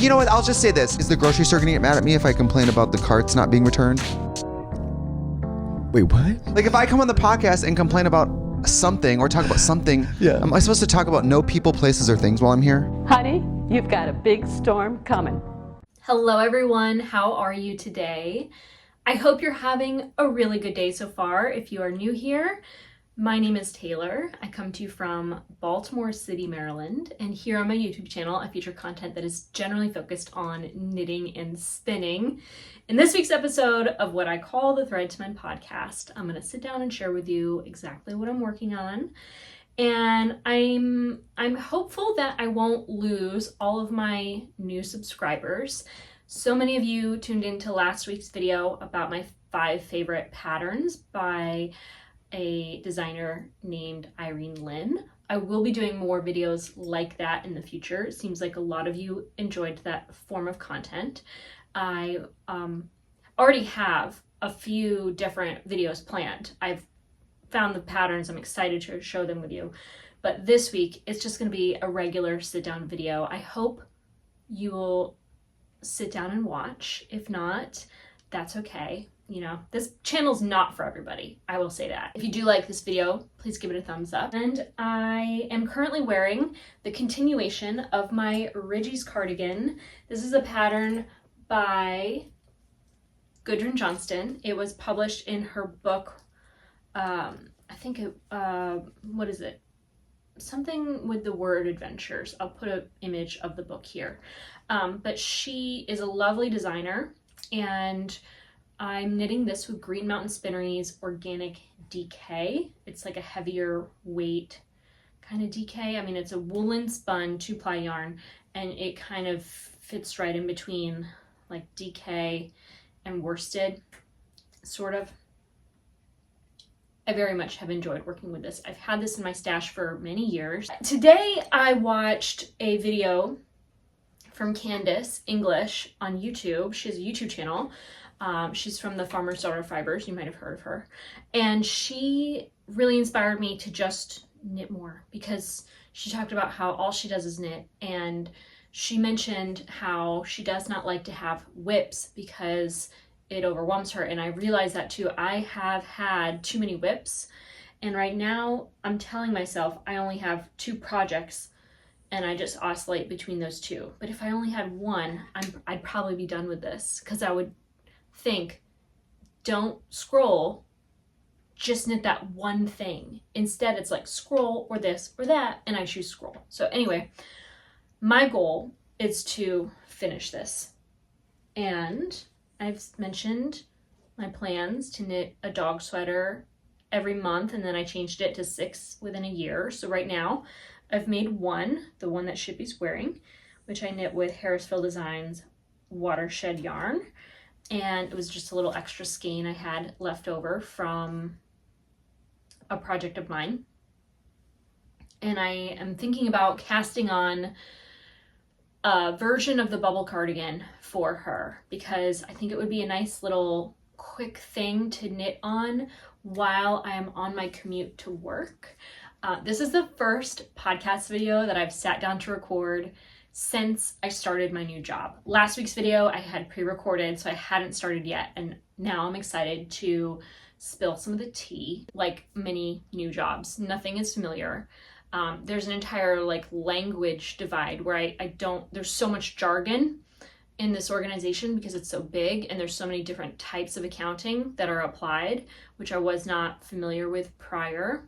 You know what? I'll just say this. Is the grocery store gonna get mad at me if I complain about the carts not being returned? Wait, what? Like if I come on the podcast and complain about something or talk about something, Yeah. am I supposed to talk about no people, places, or things while I'm here? Honey, you've got a big storm coming. Hello everyone, how are you today? I hope you're having a really good day so far. If you are new here, my name is Taylor. I come to you from Baltimore City, Maryland, and here on my YouTube channel, I feature content that is generally focused on knitting and spinning. In this week's episode of what I call the Thread to Mend podcast, I'm going to sit down and share with you exactly what I'm working on. And I'm hopeful that I won't lose all of my new subscribers. So many of you tuned into last week's video about my 5 favorite patterns by a designer named Irene Lynn. I will be doing more videos like that in the future. It seems like a lot of you enjoyed that form of content. I already have a few different videos planned. I've found the patterns. I'm excited to show them with you. But this week, it's just going to be a regular sit-down video. I hope you will sit down and watch. If not, that's okay. You know, this channel's not for everybody. I will say that. If you do like this video, please give it a thumbs up. And I am currently wearing the continuation of my Ridgie's cardigan. This is a pattern by Gudrun Johnston. It was published in her book, I think it, what is it? Something with the word adventures. I'll put an image of the book here. But she is a lovely designer, and I'm knitting this with Green Mountain Spinnery's Organic DK. It's like a heavier weight kind of DK. I mean, it's a woolen spun 2-ply yarn, and it kind of fits right in between like DK and worsted, sort of. I very much have enjoyed working with this. I've had this in my stash for many years. Today I watched a video from Candace English on YouTube. She has a YouTube channel. She's from the Farmer's Daughter Fibers. You might have heard of her. And she really inspired me to just knit more, because she talked about how all she does is knit. And she mentioned how she does not like to have whips because it overwhelms her. And I realized that too. I have had too many whips. And right now I'm telling myself I only have 2 projects, and I just oscillate between those 2. But if I only had one, I'd probably be done with this, because I would think, don't scroll, just knit that one thing. Instead, it's like scroll or this or that, and I choose scroll. So anyway, my goal is to finish this. And I've mentioned my plans to knit a dog sweater every month, and then I changed it to 6 within a year. So right now I've made 1, the one that Shippy's wearing, which I knit with Harrisville Designs Watershed yarn. And it was just a little extra skein I had left over from a project of mine. And I am thinking about casting on a version of the bubble cardigan for her, because I think it would be a nice little quick thing to knit on while I am on my commute to work. This is the first podcast video that I've sat down to record since I started my new job. Last week's video I had pre-recorded, so I hadn't started yet, and now I'm excited to spill some of the tea. Like many new jobs, nothing is familiar. There's an entire like language divide where I don't, there's so much jargon in this organization because it's so big, and there's so many different types of accounting that are applied, which I was not familiar with prior.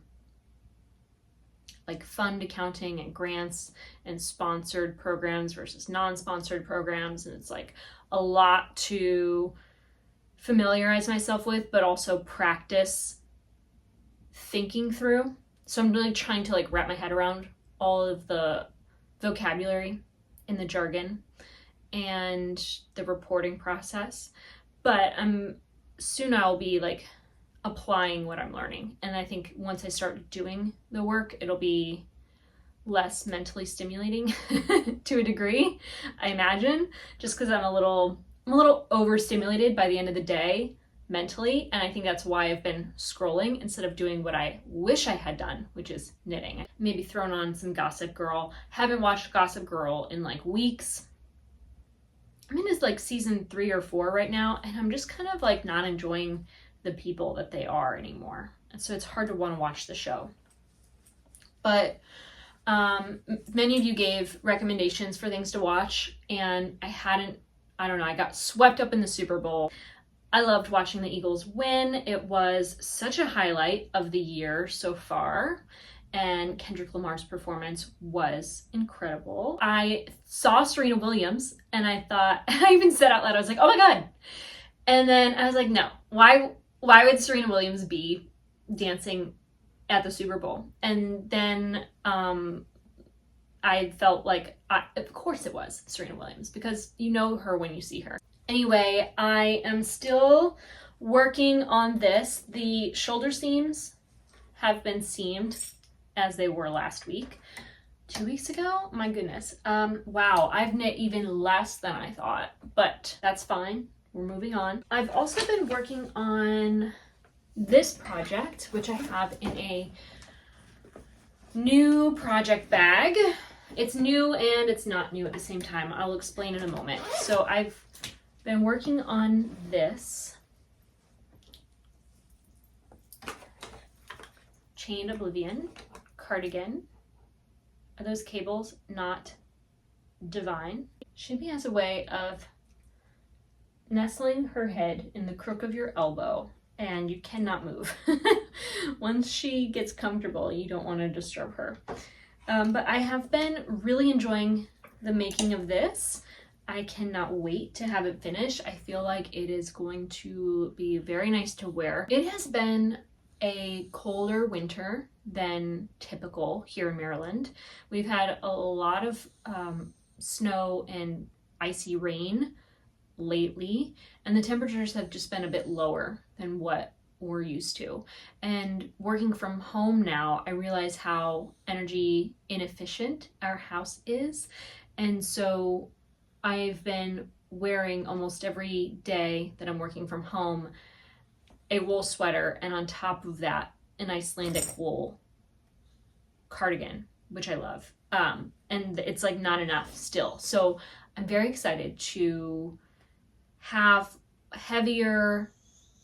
Like fund accounting and grants and sponsored programs versus non-sponsored programs. And it's like a lot to familiarize myself with, but also practice thinking through. So I'm really trying to like wrap my head around all of the vocabulary in the jargon and the reporting process. But soon I'll be like applying what I'm learning. And I think once I start doing the work, it'll be less mentally stimulating to a degree, I imagine, just because I'm a little overstimulated by the end of the day mentally. And I think that's why I've been scrolling instead of doing what I wish I had done, which is knitting. Maybe thrown on some Gossip Girl. Haven't watched Gossip Girl in like weeks. I'm in this like season 3 or 4 right now, and I'm just kind of like not enjoying the people that they are anymore. And so it's hard to want to watch the show. But many of you gave recommendations for things to watch, and I don't know, I got swept up in the Super Bowl. I loved watching the Eagles win. It was such a highlight of the year so far. And Kendrick Lamar's performance was incredible. I saw Serena Williams and I thought, I even said out loud, I was like, oh my God. And then I was like, no, why would Serena Williams be dancing at the Super Bowl? And then I felt like, of course it was Serena Williams, because you know her when you see her. Anyway, I am still working on this. The shoulder seams have been seamed as they were last week. 2 weeks ago? My goodness. Wow, I've knit even less than I thought, but that's fine. We're moving on. I've also been working on this project, which I have in a new project bag. It's new and it's not new at the same time. I'll explain in a moment. So I've been working on this Chained Oblivion cardigan. Are those cables not divine? Shibi has a way of nestling her head in the crook of your elbow, and you cannot move. Once she gets comfortable, you don't want to disturb her. But I have been really enjoying the making of this. I cannot wait to have it finished. I feel like it is going to be very nice to wear. It has been a colder winter than typical here in Maryland. We've had a lot of snow and icy rain lately, and the temperatures have just been a bit lower than what we're used to. And working from home now, I realize how energy inefficient our house is. And so I've been wearing almost every day that I'm working from home a wool sweater, and on top of that, an Icelandic wool cardigan, which I love. And it's like not enough still. So I'm very excited to have heavier,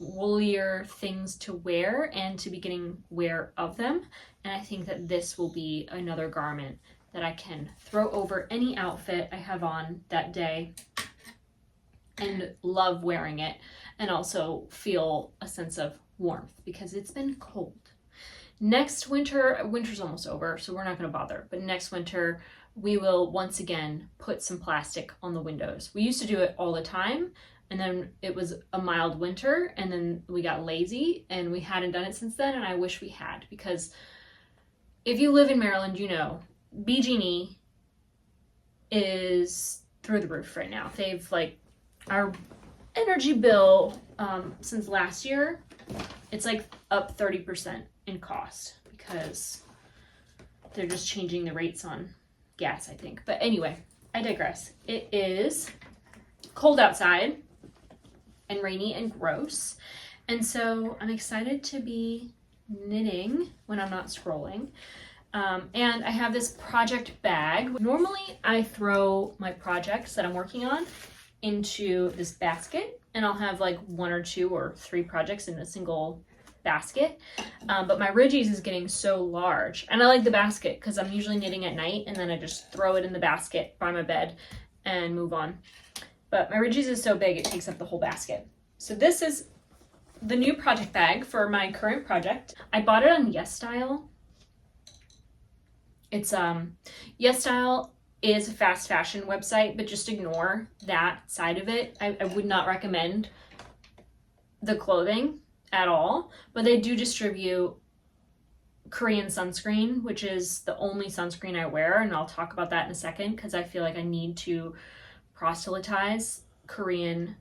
woolier things to wear and to be getting wear of them. And I think that this will be another garment that I can throw over any outfit I have on that day and love wearing it, and also feel a sense of warmth because it's been cold. Next winter's almost over, so we're not going to bother, but next winter we will once again put some plastic on the windows. We used to do it all the time, and then it was a mild winter, and then we got lazy and we hadn't done it since then, and I wish we had, because if you live in Maryland, you know BG&E is through the roof right now. They've like, our energy bill since last year, it's like up 30% in cost because they're just changing the rates on gas, I think. But anyway, I digress. It is cold outside and rainy and gross, and so I'm excited to be knitting when I'm not scrolling. And I have this project bag. Normally I throw my projects that I'm working on into this basket, and I'll have like 1 or 2 or 3 projects in a single basket. But my Ridgies is getting so large, and I like the basket because I'm usually knitting at night and then I just throw it in the basket by my bed and move on. But my Ridgies is so big it takes up the whole basket. So this is the new project bag for my current project. I bought it on YesStyle. It's YesStyle is a fast fashion website, but just ignore that side of it. I would not recommend the clothing at all, but they do distribute Korean sunscreen, which is the only sunscreen I wear, and I'll talk about that in a second because I feel like I need to proselytize Korean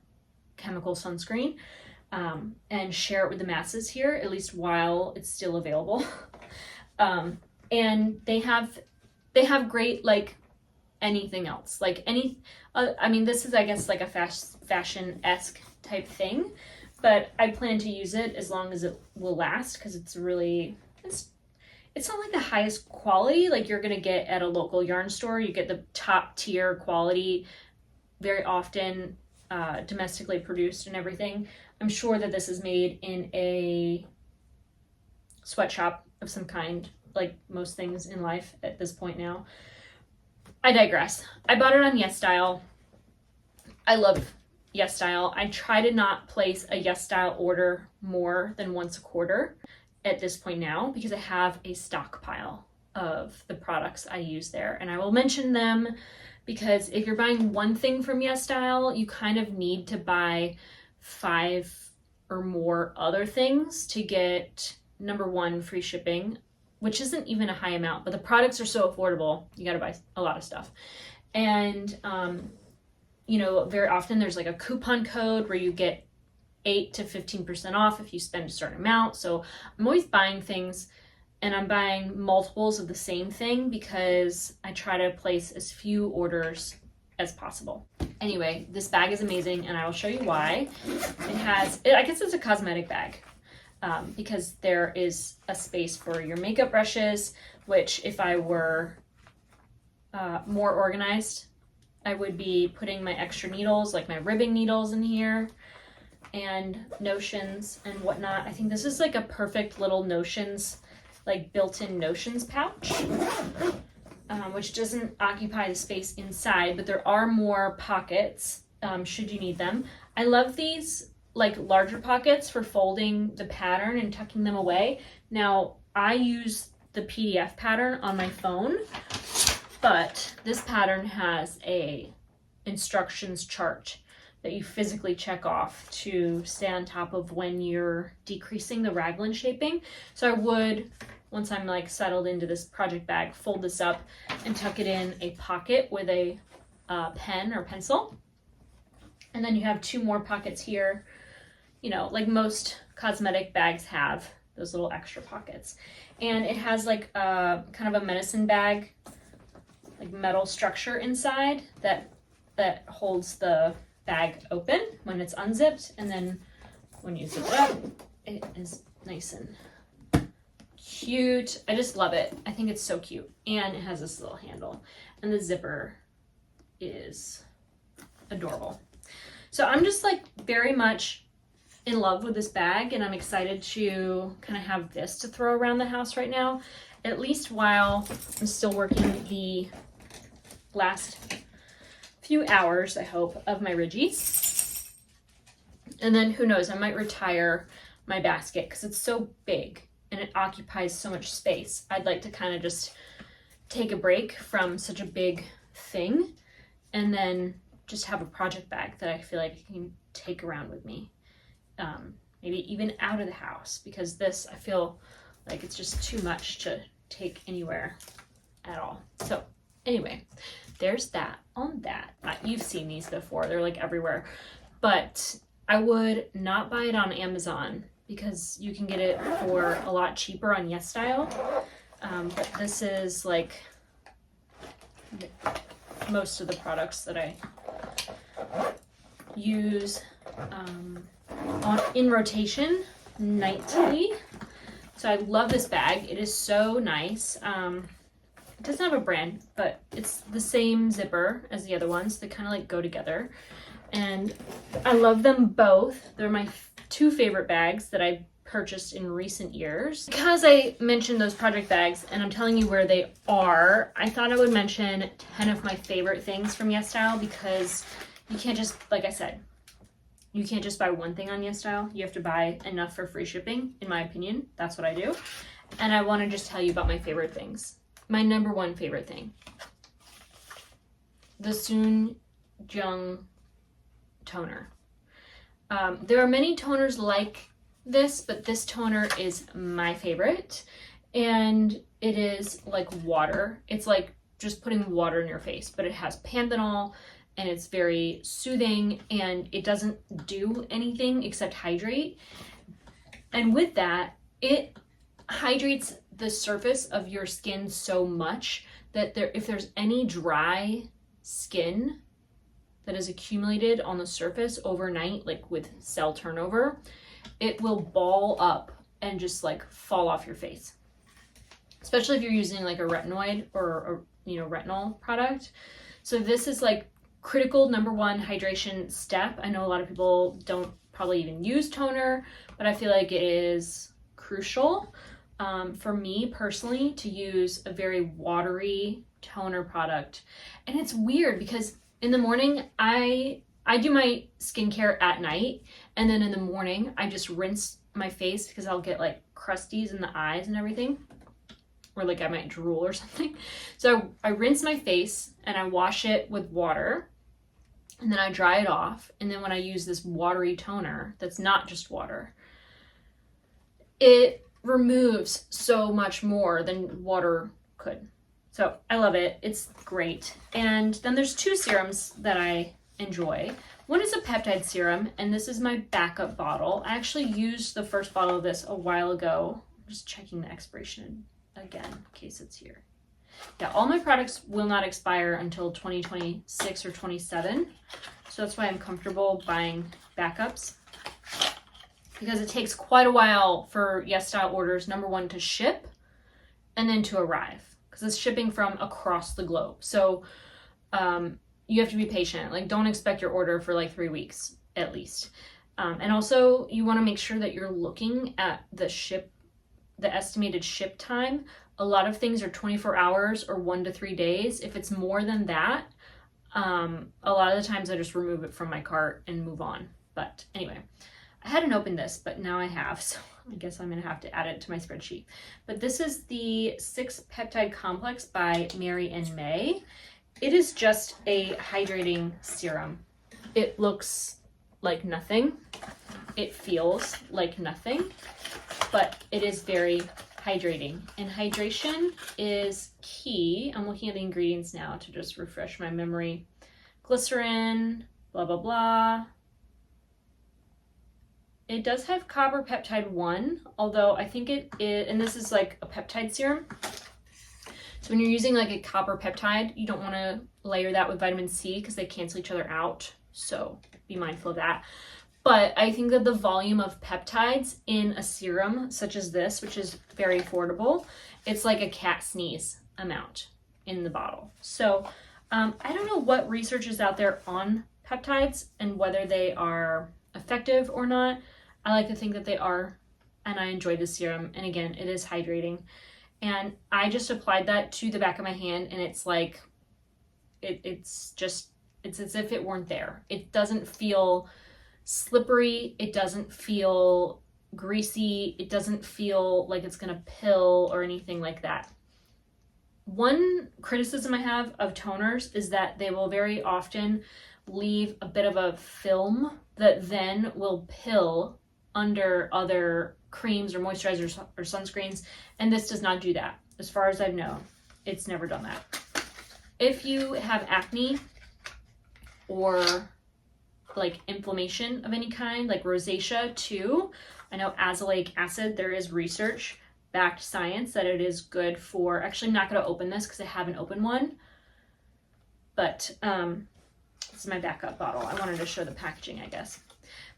chemical sunscreen and share it with the masses here, at least while it's still available. And they have great, like, anything else, like any I mean, this is, I guess, like a fashion-esque type thing, but I plan to use it as long as it will last because it's really, it's not like the highest quality like you're gonna get at a local yarn store. You get the top tier quality very often domestically produced and everything. I'm sure that this is made in a sweatshop of some kind, like most things in life at this point now. I digress. I bought it on YesStyle. I love YesStyle. I try to not place a YesStyle order more than once a quarter at this point now, because I have a stockpile of the products I use there, and I will mention them because if you're buying one thing from YesStyle, you kind of need to buy 5 or more other things to get, number one, free shipping, which isn't even a high amount, but the products are so affordable, you gotta buy a lot of stuff. And you know, very often there's like a coupon code where you get 8 to 15% off if you spend a certain amount. So I'm always buying things, and I'm buying multiples of the same thing because I try to place as few orders as possible. Anyway, this bag is amazing, and I will show you why. It has, I guess it's a cosmetic bag, because there is a space for your makeup brushes, which if I were more organized, I would be putting my extra needles, like my ribbing needles in here, and notions and whatnot. I think this is like a perfect little notions, like built-in notions pouch, which doesn't occupy the space inside, but there are more pockets should you need them. I love these like larger pockets for folding the pattern and tucking them away. Now, I use the PDF pattern on my phone, but this pattern has a instructions chart that you physically check off to stay on top of when you're decreasing the raglan shaping. So I would, once I'm like settled into this project bag, fold this up and tuck it in a pocket with a pen or pencil. And then you have 2 more pockets here, you know, like most cosmetic bags have those little extra pockets. And it has like a kind of a medicine bag, like metal structure inside that holds the bag open when it's unzipped, and then when you zip it up, it is nice and cute. I just love it. I think it's so cute, and it has this little handle, and the zipper is adorable. So I'm just like very much in love with this bag, and I'm excited to kind of have this to throw around the house right now, at least while I'm still working the last few hours, I hope, of my Ridgies. And then who knows, I might retire my basket because it's so big and it occupies so much space. I'd like to kind of just take a break from such a big thing and then just have a project bag that I feel like I can take around with me. Maybe even out of the house, because this, I feel like it's just too much to take anywhere at all. So anyway, there's that on that. You've seen these before, they're like everywhere, but I would not buy it on Amazon because you can get it for a lot cheaper on YesStyle. But this is like most of the products that I use in rotation nightly. So I love this bag. It is so nice. It doesn't have a brand, but it's the same zipper as the other ones. They kind of like go together, and I love them both. They're my 2 favorite bags that I purchased in recent years. Because I mentioned those project bags and I'm telling you where they are, I thought I would mention 10 of my favorite things from YesStyle, because you can't just, like I said, you can't just buy one thing on YesStyle. You have to buy enough for free shipping, in my opinion. That's what I do. And I want to just tell you about my favorite things. My number 1 favorite thing, the Soon Jung toner. There are many toners like this, but this toner is my favorite, and it is like water. It's like just putting water in your face, but it has panthenol, and it's very soothing, and it doesn't do anything except hydrate. And with that, it hydrates the surface of your skin so much that if there's any dry skin that is accumulated on the surface overnight, like with cell turnover, it will ball up and just like fall off your face. Especially if you're using like a retinoid or you know, retinol product. So this is like critical number one hydration step. I know a lot of people don't probably even use toner, but I feel like it is crucial for me personally to use a very watery toner product. And it's weird because in the morning I do my skincare at night, and then in the morning I just rinse my face because I'll get like crusties in the eyes and everything, or like I might drool or something. So I rinse my face and I wash it with water, and then I dry it off. And then when I use this watery toner that's not just water, it removes so much more than water could. So I love it. It's great. And then there's two serums that I enjoy. One is a peptide serum, and this is my backup bottle. I actually used the first bottle of this a while ago. I'm just checking the expiration again in case it's here. Yeah, all my products will not expire until 2026 or 27. So that's why I'm comfortable buying backups, because it takes quite a while for YesStyle orders, number one, to ship and then to arrive, because it's shipping from across the globe. So you have to be patient. Like, don't expect your order for like 3 weeks at least. And also you want to make sure that you're looking at the estimated ship time. A lot of things are 24 hours or 1 to 3 days. If it's more than that, a lot of the times I just remove it from my cart and move on. But anyway, I hadn't opened this, but now I have, so I guess I'm gonna have to add it to my spreadsheet. But this is the 6 Peptide Complex by Mary and May. It is just a hydrating serum. It looks like nothing. It feels like nothing, but it is very hydrating. And hydration is key. I'm looking at the ingredients now to just refresh my memory. Glycerin, blah, blah, blah. It does have copper peptide 1, although I think it is, and this is like a peptide serum. So when you're using like a copper peptide, you don't want to layer that with vitamin C because they cancel each other out. So be mindful of that. But I think that the volume of peptides in a serum such as this, which is very affordable, it's like a cat sneeze amount in the bottle. So I don't know what research is out there on peptides and whether they are effective or not. I like to think that they are, and I enjoyed the serum. And again, it is hydrating. And I just applied that to the back of my hand, and it's like, it's as if it weren't there. It doesn't feel slippery. It doesn't feel greasy. It doesn't feel like it's gonna pill or anything like that. One criticism I have of toners is that they will very often leave a bit of a film that then will pill under other creams or moisturizers or sunscreens, and this does not do that. As far as I've known, it's never done that. If you have acne or like inflammation of any kind, like rosacea too, I know azelaic acid, there is research backed science that it is good for. Actually, I'm not going to open this because I haven't opened one, but this is my backup bottle. I wanted to show the packaging, I guess.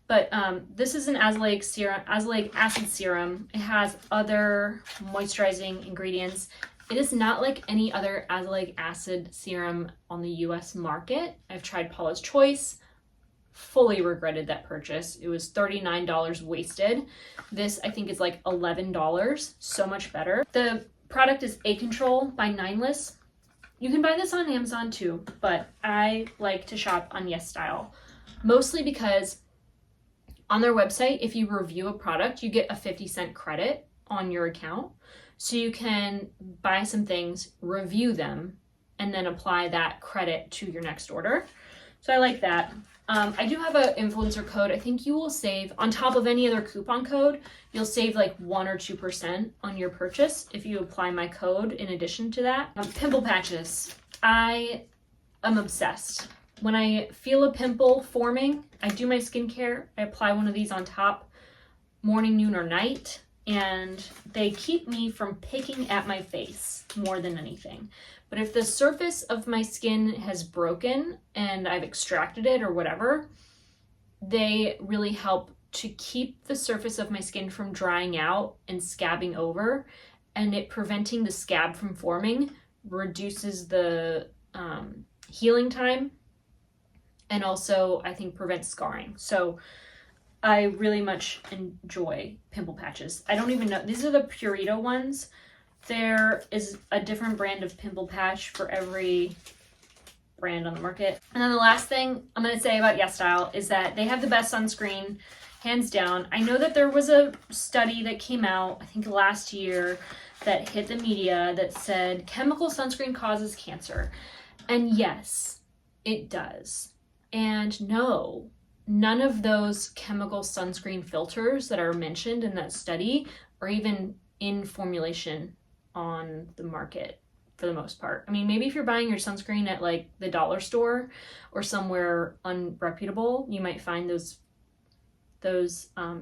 But this is an azelaic acid serum. It has other moisturizing ingredients. It is not like any other azelaic acid serum on the US market. I've tried Paula's Choice, fully regretted that purchase. It was $39 wasted. This I think is like $11, so much better. The product is A Control by Nineless. You can buy this on Amazon too, but I like to shop on YesStyle, mostly because on their website, if you review a product, you get a 50-cent credit on your account. So you can buy some things, review them, and then apply that credit to your next order. So I like that. I do have an influencer code. I think you will save, on top of any other coupon code, you'll save like 1 or 2% on your purchase if you apply my code in addition to that. Pimple patches. I am obsessed. When I feel a pimple forming, I do my skincare. I apply one of these on top morning, noon, or night, and they keep me from picking at my face more than anything. But if the surface of my skin has broken and I've extracted it or whatever, they really help to keep the surface of my skin from drying out and scabbing over, and it preventing the scab from forming reduces the healing time and also I think prevents scarring. So I really much enjoy pimple patches. I don't even know, these are the Purito ones. There is a different brand of pimple patch for every brand on the market. And then the last thing I'm going to say about YesStyle is that they have the best sunscreen, hands down. I know that there was a study that came out, I think last year, that hit the media that said chemical sunscreen causes cancer. And yes, it does. And no, none of those chemical sunscreen filters that are mentioned in that study are even in formulation on the market for the most part. I mean, maybe if you're buying your sunscreen at like the dollar store or somewhere unreputable, you might find those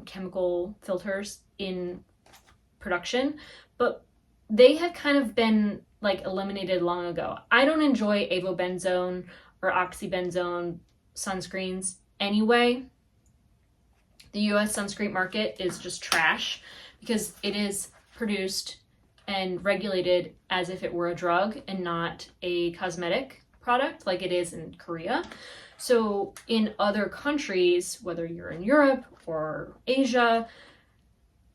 chemical filters in production, but they have kind of been like eliminated long ago. I don't enjoy avobenzone or oxybenzone sunscreens anyway. The US sunscreen market is just trash because it is produced and regulated as if it were a drug and not a cosmetic product like it is in Korea. So in other countries, whether you're in Europe or Asia,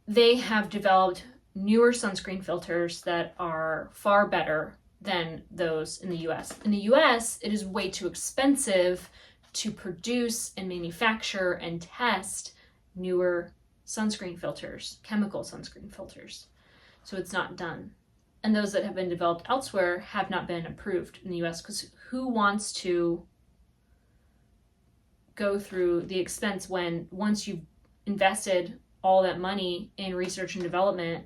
they have developed newer sunscreen filters that are far better than those in the US. In the US, it is way too expensive to produce and manufacture and test newer sunscreen filters, chemical sunscreen filters. So it's not done. And those that have been developed elsewhere have not been approved in the US, because who wants to go through the expense when once you've invested all that money in research and development,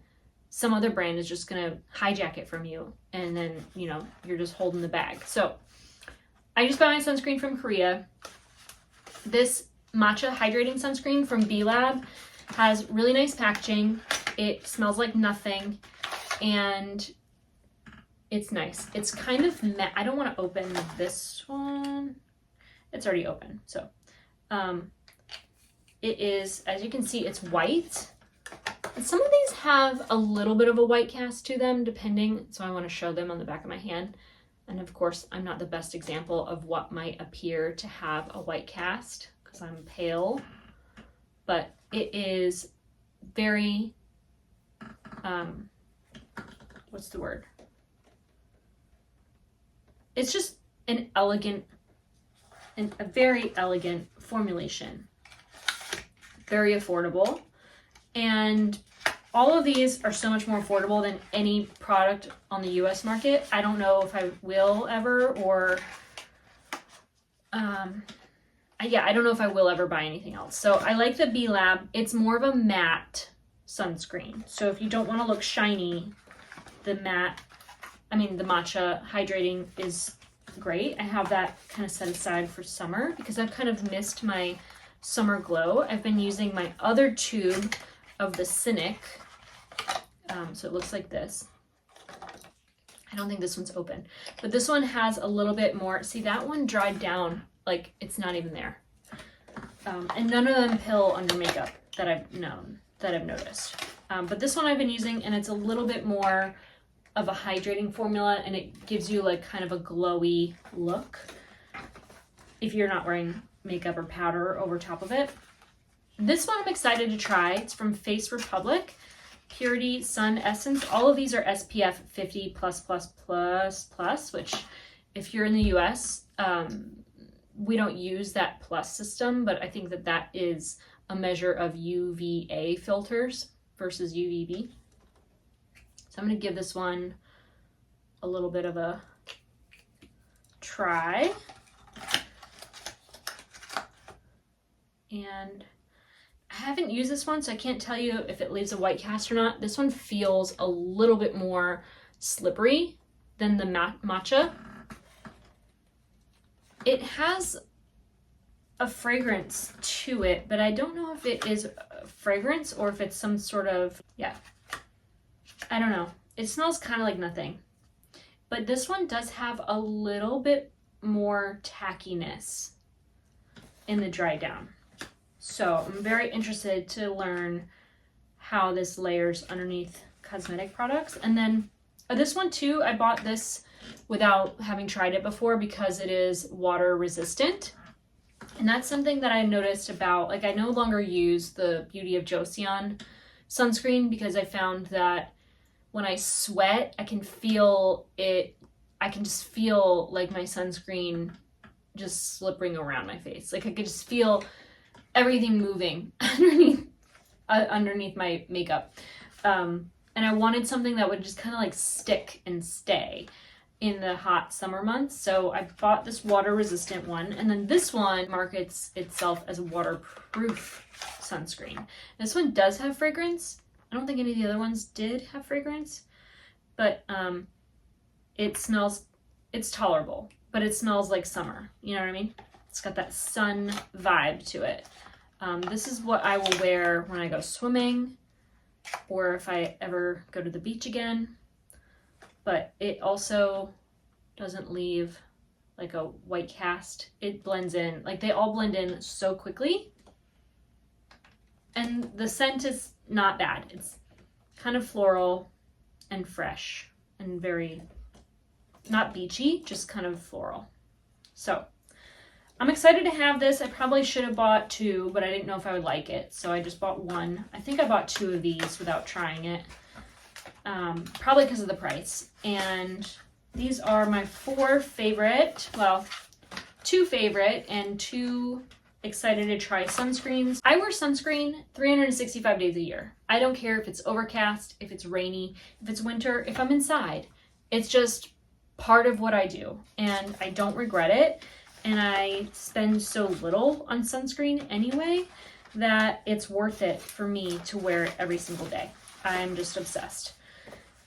some other brand is just going to hijack it from you, and then, you know, you're just holding the bag. So I just bought my sunscreen from Korea. This matcha hydrating sunscreen from B Lab has really nice packaging. It smells like nothing, and it's nice. It's kind of matte. I don't want to open this one. It's already open. So it is, as you can see, it's white. And some of these have a little bit of a white cast to them, depending. So I want to show them on the back of my hand. And of course, I'm not the best example of what might appear to have a white cast because I'm pale. But it is very, what's the word? It's just an elegant, and a very elegant formulation. Very affordable. And all of these are so much more affordable than any product on the US market. I don't know if I will ever, or I don't know if I will ever buy anything else. So I like the B Lab. It's more of a matte sunscreen. So if you don't want to look shiny, the matcha hydrating is great. I have that kind of set aside for summer because I've kind of missed my summer glow. I've been using my other tube of the Cynic. So it looks like this. I don't think this one's open, but this one has a little bit more. See, that one dried down, like it's not even there. And none of them pill under makeup that I've noticed. But this one I've been using, and it's a little bit more of a hydrating formula, and it gives you like kind of a glowy look if you're not wearing makeup or powder over top of it. This one I'm excited to try. It's from Face Republic, Purity Sun Essence. All of these are SPF 50+++++, which if you're in the US, we don't use that plus system, but I think that that is a measure of UVA filters versus UVB. So I'm going to give this one a little bit of a try. And I haven't used this one, so I can't tell you if it leaves a white cast or not. This one feels a little bit more slippery than the matcha. It has a fragrance to it, but I don't know if it is a fragrance or if it's some sort of, I don't know. It smells kind of like nothing. But this one does have a little bit more tackiness in the dry down. So I'm very interested to learn how this layers underneath cosmetic products. And then this one too, I bought this without having tried it before because it is water resistant. And that's something that I noticed about, like, I no longer use the Beauty of Joseon sunscreen because I found that when I sweat, I can feel it, I can just feel like my sunscreen just slipping around my face. Like I could just feel everything moving underneath my makeup. And I wanted something that would just kind of like stick and stay in the hot summer months. So I bought this water resistant one, and then this one markets itself as a waterproof sunscreen. This one does have fragrance. I don't think any of the other ones did have fragrance, but it smells, it's tolerable, but it smells like summer. You know what I mean? It's got that sun vibe to it. This is what I will wear when I go swimming or if I ever go to the beach again. But it also doesn't leave like a white cast. It blends in, like they all blend in so quickly. And the scent is not bad. It's kind of floral and fresh and very, not beachy, just kind of floral. So I'm excited to have this. I probably should have bought two, but I didn't know if I would like it. So I just bought one. I think I bought two of these without trying it. Probably because of the price. And these are my four favorite, well, two favorite and two excited to try sunscreens. I wear sunscreen 365 days a year. I don't care if it's overcast, if it's rainy, if it's winter, if I'm inside. It's just part of what I do and I don't regret it. And I spend so little on sunscreen anyway that it's worth it for me to wear it every single day. I'm just obsessed.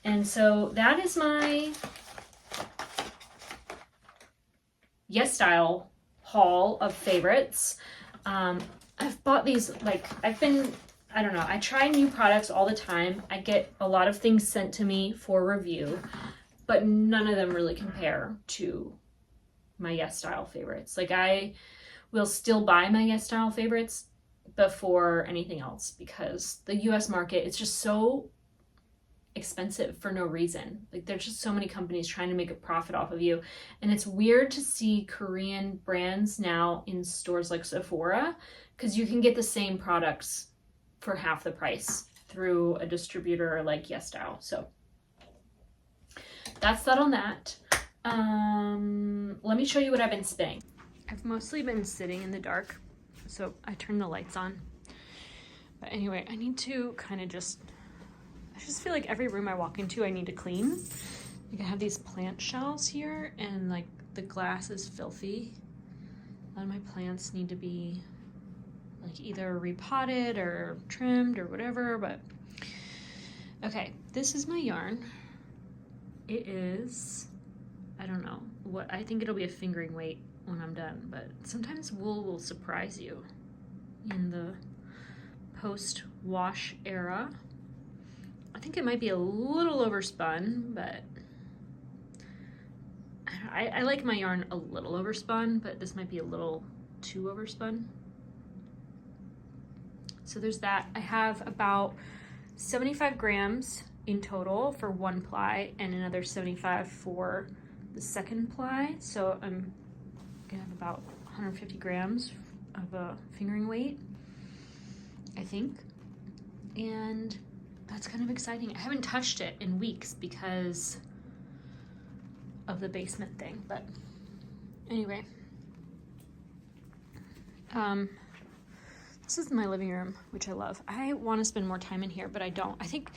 And so that is my YesStyle haul of favorites. I've bought these, like, I don't know, I try new products all the time. I get a lot of things sent to me for review, but none of them really compare to my YesStyle favorites. Like I will still buy my YesStyle favorites before anything else because the US market, it's just so expensive for no reason. Like there's just so many companies trying to make a profit off of you. And it's weird to see Korean brands now in stores like Sephora because you can get the same products for half the price through a distributor like YesStyle. So that's that on that. Let me show you what I've been spinning. I've mostly been sitting in the dark, so I turned the lights on. But anyway, I need to kind of I just feel like every room I walk into, I need to clean. Like I have these plant shelves here and like the glass is filthy. A lot of my plants need to be like either repotted or trimmed or whatever, but okay, this is my yarn. It is, I don't know what, I think it'll be a fingering weight when I'm done, but sometimes wool will surprise you in the post-wash era. I think it might be a little overspun, but I like my yarn a little overspun, but this might be a little too overspun. So there's that. I have about 75 grams in total for one ply and another 75 for the second ply. So I'm gonna have about 150 grams of a fingering weight, I think. And that's kind of exciting. I haven't touched it in weeks because of the basement thing, but anyway. This is my living room, which I love. I want to spend more time in here, but I don't. I think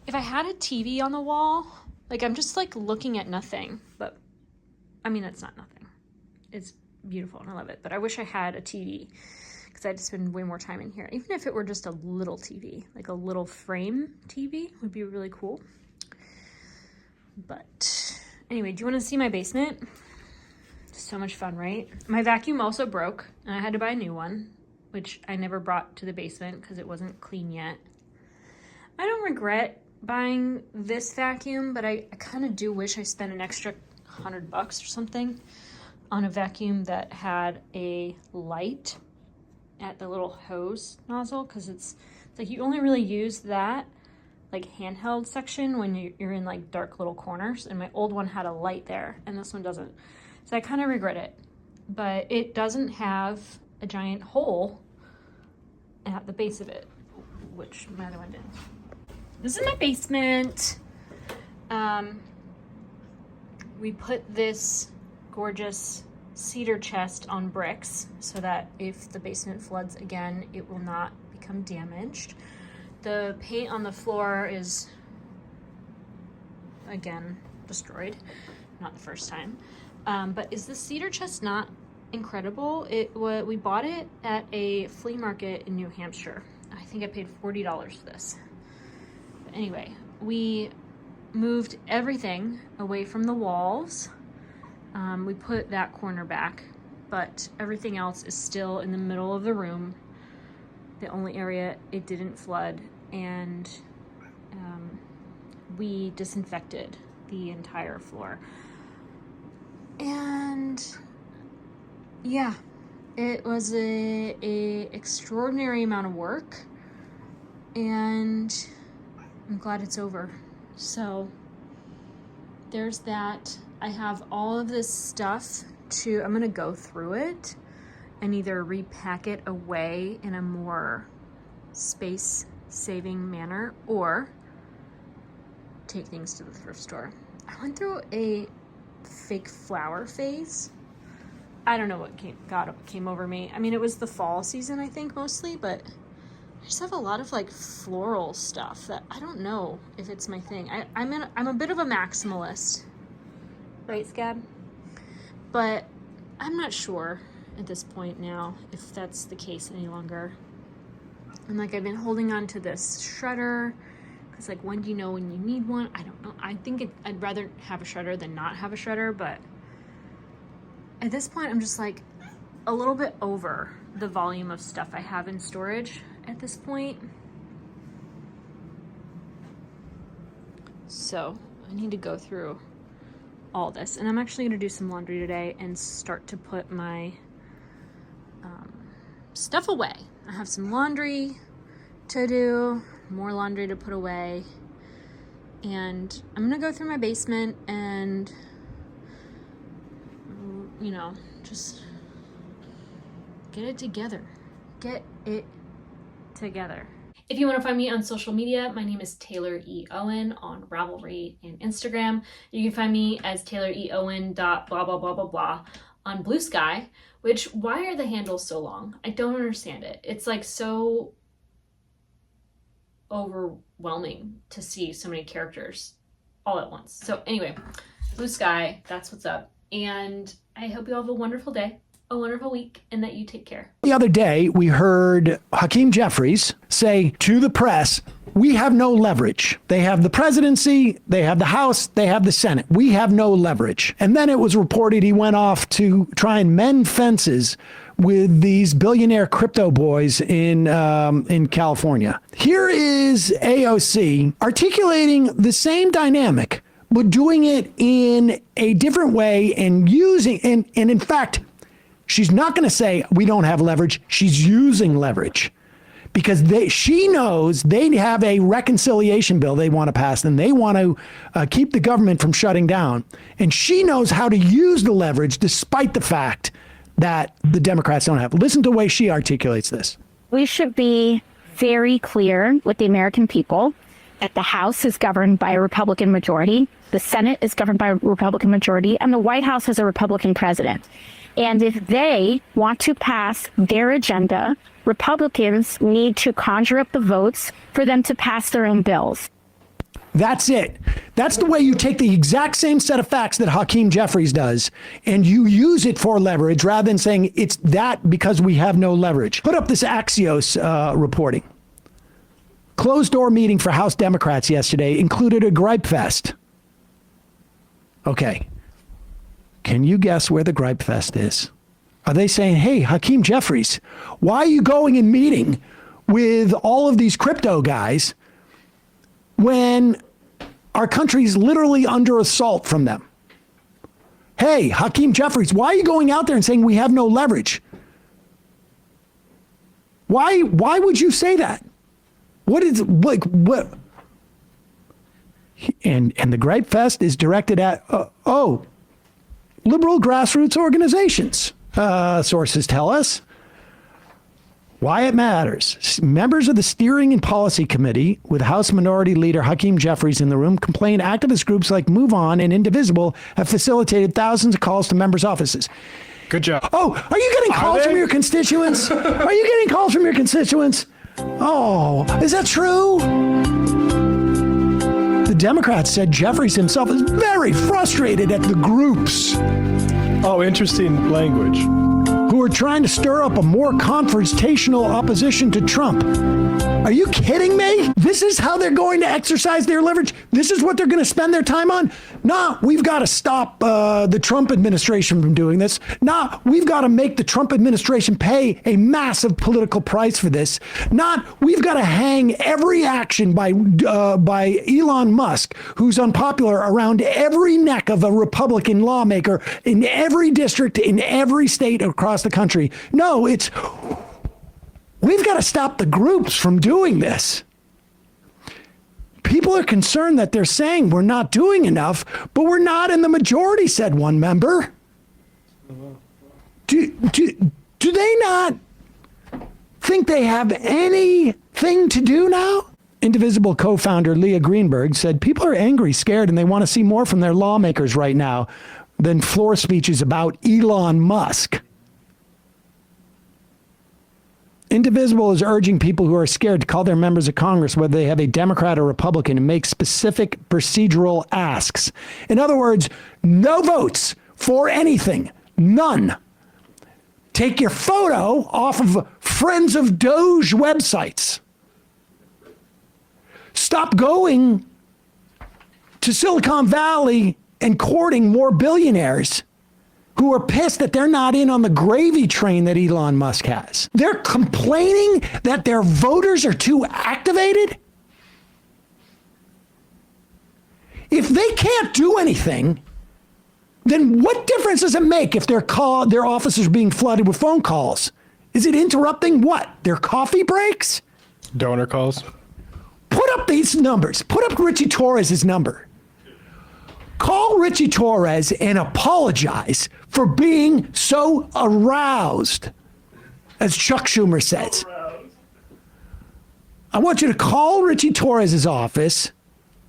if I had a TV on the wall, like I'm just like looking at nothing, but I mean, that's not nothing. It's beautiful and I love it, but I wish I had a TV because I'd spend way more time in here. Even if it were just a little TV, like a little frame TV would be really cool. But anyway, do you want to see my basement? So much fun, right? My vacuum also broke and I had to buy a new one, which I never brought to the basement because it wasn't clean yet. I don't regret buying this vacuum, but I kind of do wish I spent an extra $100 or something on a vacuum that had a light at the little hose nozzle, because it's like you only really use that like handheld section when you're in like dark little corners, and my old one had a light there and this one doesn't. So I kind of regret it, but it doesn't have a giant hole at the base of it, which my other one didn't. This is my basement. We put this gorgeous cedar chest on bricks so that if the basement floods again, it will not become damaged. The paint on the floor is, again, destroyed. Not the first time. But is the cedar chest not incredible? We bought it at a flea market in New Hampshire. I think I paid $40 for this. But anyway, we moved everything away from the walls. We put that corner back, but everything else is still in the middle of the room. The only area it didn't flood, and we disinfected the entire floor. And yeah, it was a extraordinary amount of work, and I'm glad it's over. So there's that. I have all of this stuff I'm gonna go through it and either repack it away in a more space-saving manner or take things to the thrift store. I went through a fake flower phase. I don't know what came over me. I mean, it was the fall season, I think, mostly, but I just have a lot of like floral stuff that I don't know if it's my thing. I'm a bit of a maximalist. Right, Scab? But I'm not sure at this point now if that's the case any longer. And like I've been holding on to this shredder because like when do you know when you need one? I don't know. I think I'd rather have a shredder than not have a shredder, but at this point I'm just like a little bit over the volume of stuff I have in storage at this point. So I need to go through all this, and I'm actually going to do some laundry today and start to put my stuff away. I have some laundry to do, more laundry to put away, and I'm going to go through my basement and just get it together. If you want to find me on social media, my name is Taylor E. Owen on Ravelry and Instagram. You can find me as TaylorEOwen blah blah blah blah blah on Blue Sky, which, why are the handles so long? I don't understand it. It's like so overwhelming to see so many characters all at once. So anyway, Blue Sky, that's what's up. And I hope you all have a wonderful day, a wonderful week, and that you take care. The other day, we heard Hakeem Jeffries say to the press, we have no leverage. They have the presidency, they have the House, they have the Senate. We have no leverage. And then it was reported he went off to try and mend fences with these billionaire crypto boys in California. Here is AOC articulating the same dynamic, but doing it in a different way and using, and in fact, she's not going to say we don't have leverage. She's using leverage because she knows they have a reconciliation bill they want to pass, and they want to keep the government from shutting down. And she knows how to use the leverage despite the fact that the Democrats don't have. Listen to the way she articulates this. We should be very clear with the American people that the House is governed by a Republican majority, the Senate is governed by a Republican majority, and the White House has a Republican president. And if they want to pass their agenda, Republicans need to conjure up the votes for them to pass their own bills. That's it. That's the way you take the exact same set of facts that Hakeem Jeffries does, and you use it for leverage rather than saying it's that because we have no leverage. Put up this Axios reporting. Closed door meeting for House Democrats yesterday included a gripe fest. Okay. Can you guess where the gripe fest is? Are they saying, hey, Hakeem Jeffries, why are you going and meeting with all of these crypto guys when our country's literally under assault from them? Hey, Hakeem Jeffries, why are you going out there and saying we have no leverage? Why would you say that? What? And the gripe fest is directed at, liberal grassroots organizations, sources tell us. Why it matters. Members of the Steering and Policy Committee, with House Minority Leader Hakeem Jeffries in the room, complained activist groups like Move On and Indivisible have facilitated thousands of calls to members' offices. Good job. Oh, are you getting calls from your constituents? Are you getting calls from your constituents? Oh, is that true? The Democrats said Jeffries himself is very frustrated at the groups Oh, interesting language. who are trying to stir up a more confrontational opposition to Trump. Are you kidding me? This is how they're going to exercise their leverage? This is what they're going to spend their time on? Nah, we've got to stop the Trump administration from doing this. Nah, we've got to make the Trump administration pay a massive political price for this. Not, we've got to hang every action by Elon Musk, who's unpopular, around every neck of a Republican lawmaker in every district, in every state across the country. No, it's... We've got to stop the groups from doing this. People are concerned that they're saying we're not doing enough, but we're not in the majority, said one member. Do they not think they have anything to do now? Indivisible co-founder Leah Greenberg said people are angry, scared, and they want to see more from their lawmakers right now than floor speeches about Elon Musk. Indivisible is urging people who are scared to call their members of Congress, whether they have a Democrat or Republican, and make specific procedural asks. In other words, no votes for anything. None. Take your photo off of Friends of Doge websites. Stop going to Silicon Valley and courting more billionaires who are pissed that they're not in on the gravy train that Elon Musk has. They're complaining that their voters are too activated. If they can't do anything, then what difference does it make if their offices are being flooded with phone calls? Is it interrupting what? Their coffee breaks? Donor calls. Put up these numbers. Put up Richie Torres' number. Call Richie Torres and apologize for being so aroused, as Chuck Schumer says. I want you to call Richie Torres' office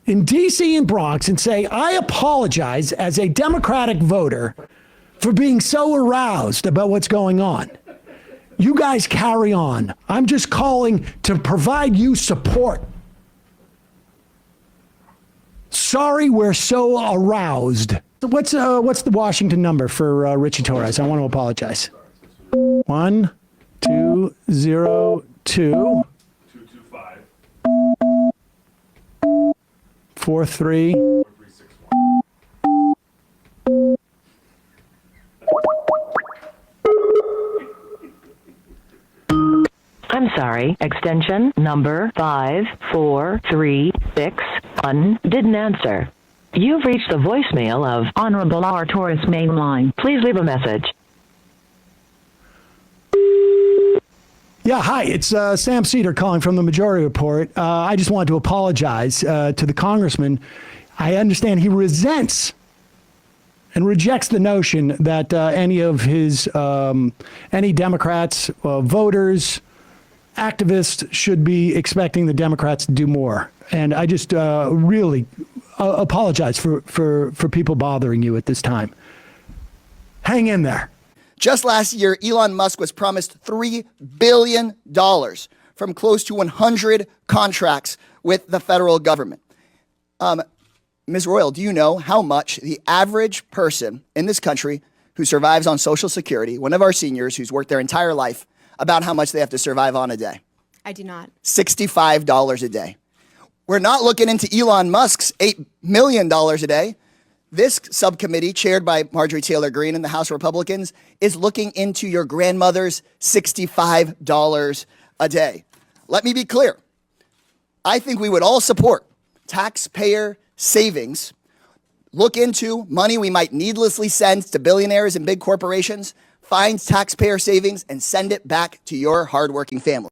in D.C. and Bronx and say, I apologize as a Democratic voter for being so aroused about what's going on. You guys carry on. I'm just calling to provide you support. Sorry, we're so aroused. What's the Washington number for Richie Torres? I want to apologize. 1 2 0 2 225 43 4361. I'm sorry, extension number 5436 didn't answer. You've reached the voicemail of Honorable R. Torres main line. Please leave a message. Yeah, hi, it's Sam Cedar calling from the Majority Report. I just wanted to apologize to the congressman. I understand he resents and rejects the notion that any of his, any Democrats, voters, activists should be expecting the Democrats to do more. And I just really apologize for people bothering you at this time. Hang in there. Just last year, Elon Musk was promised $3 billion from close to 100 contracts with the federal government. Ms. Royal, do you know how much the average person in this country who survives on Social Security, one of our seniors who's worked their entire life, about how much they have to survive on a day? I do not. $65 a day. We're not looking into Elon Musk's $8 million a day. This subcommittee, chaired by Marjorie Taylor Greene and the House Republicans, is looking into your grandmother's $65 a day. Let me be clear. I think we would all support taxpayer savings, look into money we might needlessly send to billionaires and big corporations, find taxpayer savings, and send it back to your hardworking family.